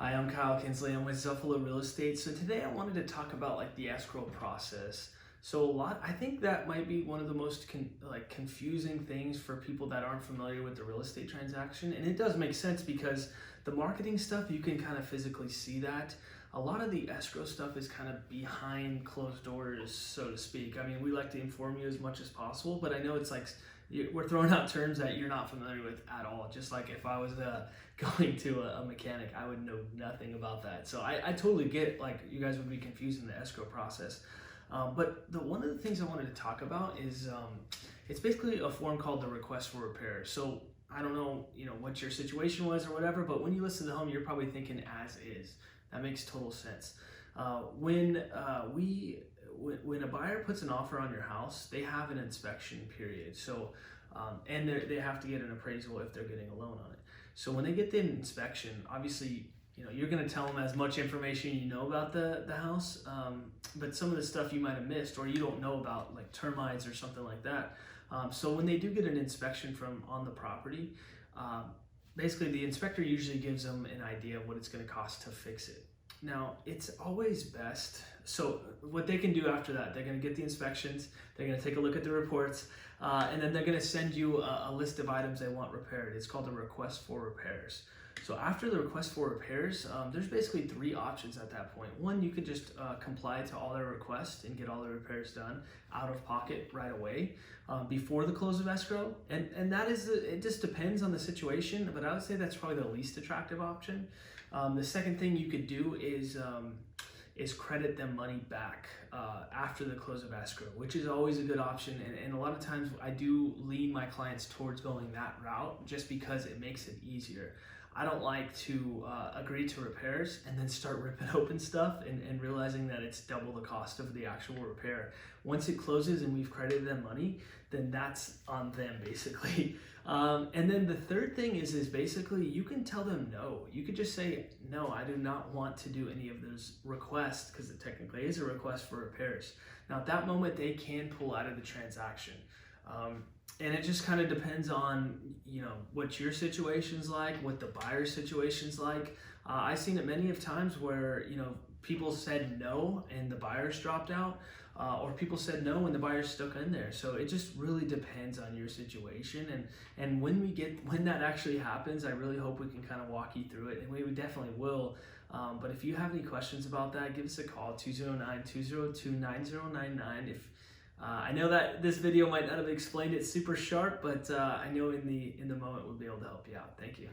Hi, I'm Kyle Kinsley. I'm with Zuffalo Real Estate. So today I wanted to talk about like the escrow process. I think that might be one of the most confusing things for people that aren't familiar with the real estate transaction. And it does make sense because the marketing stuff, you can kind of physically see that. A lot of the escrow stuff is kind of behind closed doors, so to speak. I mean, we like to inform you as much as possible, but I know it's like we're throwing out terms that you're not familiar with at all. Just like if I was going to a mechanic, I would know nothing about that. So I totally get like you guys would be confused in the escrow process. But one of the things I wanted to talk about is it's basically a form called the request for repair. So I don't know, what your situation was or whatever, but when you list the home, you're probably thinking as is. That makes total sense. When a buyer puts an offer on your house, they have an inspection period. And they have to get an appraisal if they're getting a loan on it. So when they get the inspection, obviously, you're going to tell them as much information you know about the house, but some of the stuff you might have missed or you don't know about, like termites or something like that. So when they do get an inspection on the property, basically the inspector usually gives them an idea of what it's going to cost to fix it. Now, it's always best. So what they can do after that, they're going to get the inspections, they're going to take a look at the reports, and then they're going to send you a list of items they want repaired. It's called a request for repairs. So after the request for repairs, there's basically three options at that point. One, you could just comply to all their requests and get all the repairs done out of pocket right away before the close of escrow. And that is, it just depends on the situation, but I would say that's probably the least attractive option. The second thing you could do is credit them money back after the close of escrow, which is always a good option. And a lot of times I do lean my clients towards going that route just because it makes it easier. I don't like to agree to repairs and then start ripping open stuff and realizing that it's double the cost of the actual repair. Once it closes and we've credited them money, then that's on them basically. And then the third thing is basically you can tell them no. You could just say, no, I do not want to do any of those requests because it technically is a request for repairs. Now at that moment, they can pull out of the transaction. And it just kind of depends on, what your situation's like, what the buyer's situation's like. I've seen it many of times where, people said no and the buyers dropped out, or people said no and the buyers stuck in there. So it just really depends on your situation. And when that actually happens, I really hope we can kind of walk you through it, and we definitely will. But if you have any questions about that, give us a call, 209-202-9099. I know that this video might not have explained it super sharp, but I know in the moment we'll be able to help you out. Thank you.